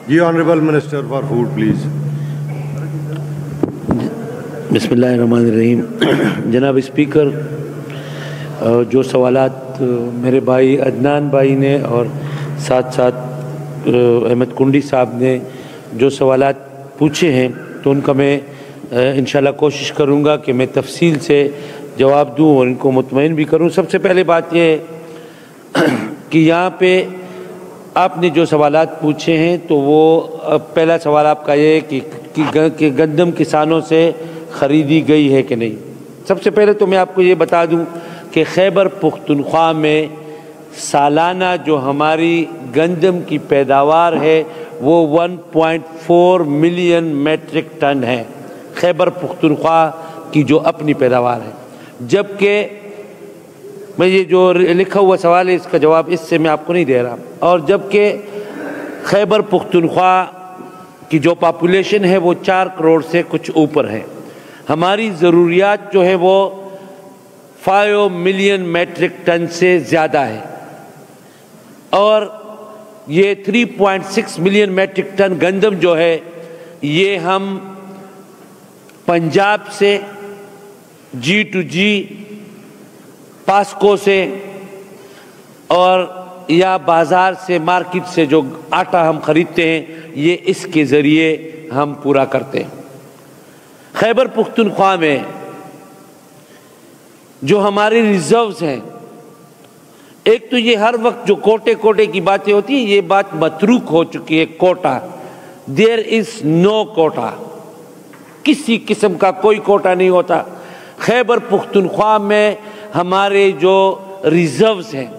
G honourable minister for food please. بسم اللہ الرحمن الرحیم. جناب اسپیکر، جو سوالات میرے بھائی عدنان بھائی نے اور ساتھ ساتھ احمد کنڈی صاحب نے جو سوالات پوچھے ہیں تو ان کا میں انشاءاللہ کوشش کروں گا کہ میں تفصیل سے جواب دوں اور ان کو مطمئن بھی کروں. سب سے پہلے بات یہ ہے کہ یہاں پہ آپ نے جو سوالات پوچھے ہیں تو وہ پہلا سوال آپ کا یہ ہے کہ گندم کسانوں سے خریدی گئی ہے کہ نہیں. سب سے پہلے تو میں آپ کو یہ بتا دوں کہ خیبر پختونخوا میں سالانہ جو ہماری گندم کی پیداوار ہے وہ 1.4 ملین میٹرک ٹن ہے. خیبر پختونخوا کی جو اپنی پیداوار ہے، جبکہ میں یہ جو لکھا ہوا سوال ہے اس کا جواب اس سے میں آپ کو نہیں دے رہا. اور جبکہ خیبر پختونخوا کی جو پاپولیشن ہے وہ 4 کروڑ سے کچھ اوپر ہے. ہماری ضروریات جو ہے وہ 5 ملین میٹرک ٹن سے زیادہ ہے، اور یہ 3.6 ملین میٹرک ٹن گندم جو ہے یہ ہم پنجاب سے G2G پاسکو سے اور یا بازار سے مارکیٹ سے جو آٹا ہم خریدتے ہیں یہ اس کے ذریعے ہم پورا کرتے ہیں. خیبر پختونخوا میں جو ہمارے ریزروز ہیں، ایک تو یہ ہر وقت جو کوٹے کی باتیں ہوتی ہیں یہ بات متروک ہو چکی ہے. کوٹا، دیر از نو کوٹا، کسی قسم کا کوئی کوٹا نہیں ہوتا. خیبر پختونخوا میں ہمارے جو ریزروز ہیں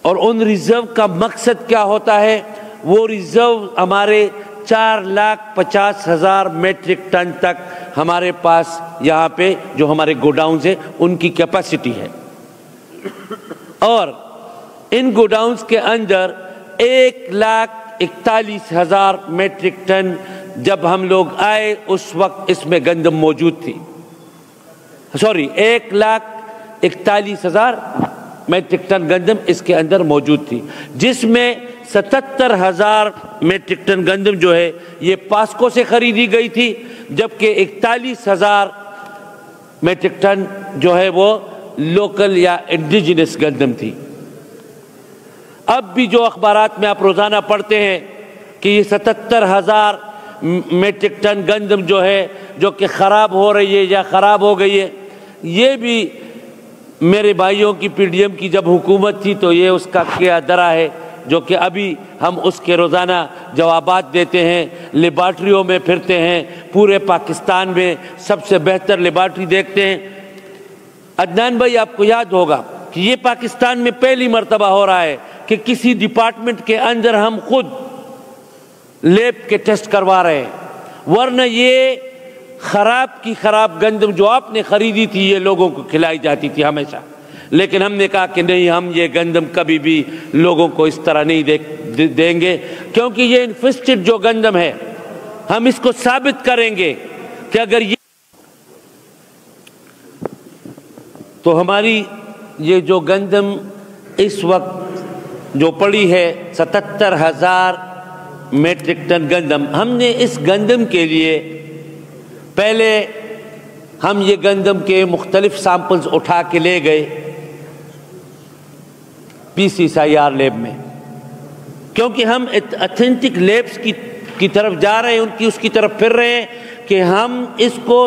اور ان ریزرو کا مقصد کیا ہوتا ہے، وہ ریزرو ہمارے 4,50,000 میٹرک ٹن تک ہمارے پاس یہاں پہ جو ہمارے گوڈاؤنز ہیں ان کی کیپیسٹی ہے. اور ان گوڈاؤنز کے اندر 1,41,000 میٹرک ٹن جب ہم لوگ آئے اس وقت اس میں گندم موجود تھی. 1,41,000 میٹرک ٹن گندم اس کے اندر موجود تھی، جس میں 77,000 میٹرک ٹن گندم جو ہے یہ پاسکو سے خریدی گئی تھی، جبکہ 41,000 میٹرک ٹن جو ہے وہ لوکل یا انڈیجنس گندم تھی. اب بھی جو اخبارات میں آپ روزانہ پڑھتے ہیں کہ یہ 77,000 میٹرک ٹن گندم جو ہے جو کہ خراب ہو رہی ہے یا خراب ہو گئی ہے، یہ بھی میرے بھائیوں کی پی ڈی ایم کی جب حکومت تھی تو یہ اس کا کیا درا ہے، جو کہ ابھی ہم اس کے روزانہ جوابات دیتے ہیں. لیبارٹریوں میں پھرتے ہیں، پورے پاکستان میں سب سے بہتر لیبارٹری دیکھتے ہیں. عدنان بھائی آپ کو یاد ہوگا کہ یہ پاکستان میں پہلی مرتبہ ہو رہا ہے کہ کسی ڈپارٹمنٹ کے اندر ہم خود لیب کے ٹیسٹ کروا رہے ہیں، ورنہ یہ خراب کی خراب گندم جو آپ نے خریدی تھی یہ لوگوں کو کھلائی جاتی تھی ہمیشہ. لیکن ہم نے کہا کہ نہیں، ہم یہ گندم کبھی بھی لوگوں کو اس طرح نہیں دیں گے، کیونکہ یہ انفیسٹڈ جو گندم ہے ہم اس کو ثابت کریں گے کہ اگر یہ تو ہماری یہ جو گندم اس وقت جو پڑی ہے 77,000 میٹرک ٹن گندم، ہم نے اس گندم کے لیے پہلے ہم یہ گندم کے مختلف سیمپلز اٹھا کے لے گئے PCSIR لیب میں، کیونکہ ہم اتھینٹک لیبس کی طرف جا رہے ہیں، اس کی طرف پھر رہے ہیں کہ ہم اس کو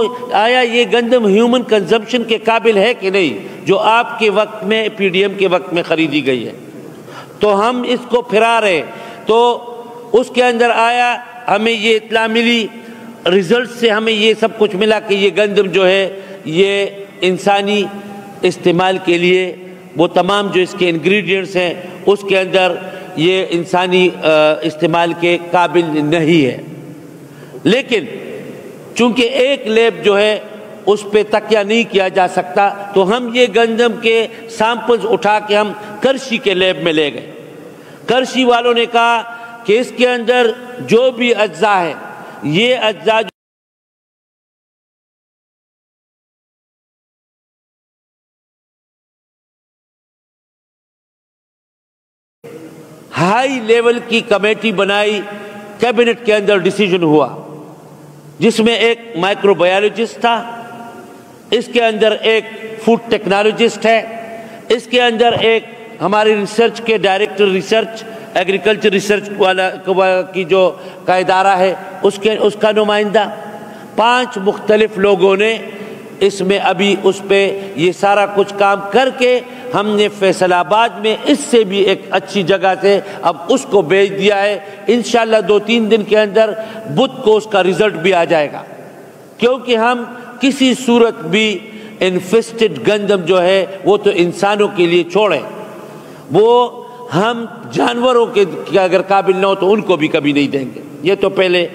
آیا یہ گندم ہیومن کنزمپشن کے قابل ہے کہ نہیں، جو آپ کے وقت میں پی ڈی ایم کے وقت میں خریدی گئی ہے. تو ہم اس کو پھرا رہے، تو اس کے اندر آیا ہمیں یہ اطلاع ملی، ریزلٹ سے ہمیں یہ سب کچھ ملا کہ یہ گندم جو ہے یہ انسانی استعمال کے لیے وہ تمام جو اس کے انگریڈینٹس ہیں اس کے اندر یہ انسانی استعمال کے قابل نہیں ہے. لیکن چونکہ ایک لیب جو ہے اس پہ تکیہ نہیں کیا جا سکتا، تو ہم یہ گندم کے سیمپلز اٹھا کے ہم کرشی کے لیب میں لے گئے. کرشی والوں نے کہا کہ اس کے اندر جو بھی اجزاء ہے یہ اجزاء ہائی لیول کی کمیٹی بنائی، کیبنٹ کے اندر ڈیسیجن ہوا، جس میں ایک مائکرو بایولوجسٹ تھا، اس کے اندر ایک فوڈ ٹیکنالوجسٹ ہے، اس کے اندر ایک ہماری ریسرچ کے ڈائریکٹر ریسرچ ایگریکلچر ریسرچ والا کی جو کا ادارہ ہے اس کا نمائندہ، 5 مختلف لوگوں نے اس میں ابھی اس پہ یہ سارا کچھ کام کر کے ہم نے فیصل آباد میں اس سے بھی ایک اچھی جگہ سے اب اس کو بھیج دیا ہے۔ انشاءاللہ 2-3 دن کے اندر بدھ کو اس کا رزلٹ بھی آ جائے گا، کیونکہ ہم کسی صورت بھی انفیسٹڈ گندم جو ہے وہ تو انسانوں کے لیے چھوڑیں، وہ ہم جانوروں کے اگر قابل نہ ہو تو ان کو بھی کبھی نہیں دیں گے۔ یہ تو پہلے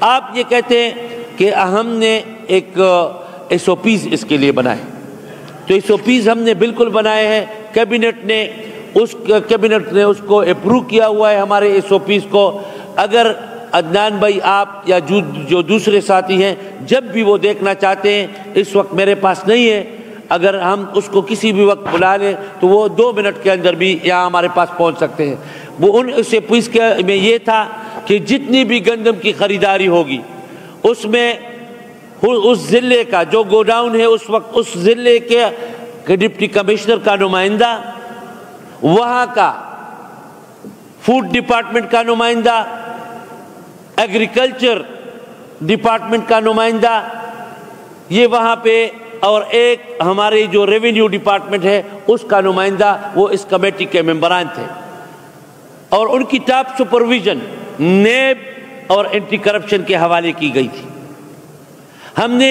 آپ یہ کہتے ہیں کہ ہم نے ایک SOPs اس کے لیے بنائے، تو SOPs ہم نے بالکل بنائے ہیں، کیبنٹ نے اس کو اپروو کیا ہوا ہے ہمارے SOPs کو۔ اگر عدنان بھائی آپ یا جو دوسرے ساتھی ہیں جب بھی وہ دیکھنا چاہتے ہیں، اس وقت میرے پاس نہیں ہے، اگر ہم اس کو کسی بھی وقت بلا لیں تو وہ 2 منٹ کے اندر بھی یہاں ہمارے پاس پہنچ سکتے ہیں۔ وہ ان سے پوچھ کے میں یہ تھا کہ جتنی بھی گندم کی خریداری ہوگی اس میں اس ضلع کا جو گوڈاؤن ہے اس وقت اس ضلع کے ڈپٹی کمشنر کا نمائندہ، وہاں کا فوڈ ڈپارٹمنٹ کا نمائندہ، ایگریکلچر ڈپارٹمنٹ کا نمائندہ، یہ وہاں پہ، اور ایک ہمارے جو ریونیو ڈپارٹمنٹ ہے اس کا نمائندہ، وہ اس کمیٹی کے ممبران تھے، اور ان کی ٹاپ سپرویژن نیب اور اینٹی کرپشن کے حوالے کی گئی تھی۔ ہم نے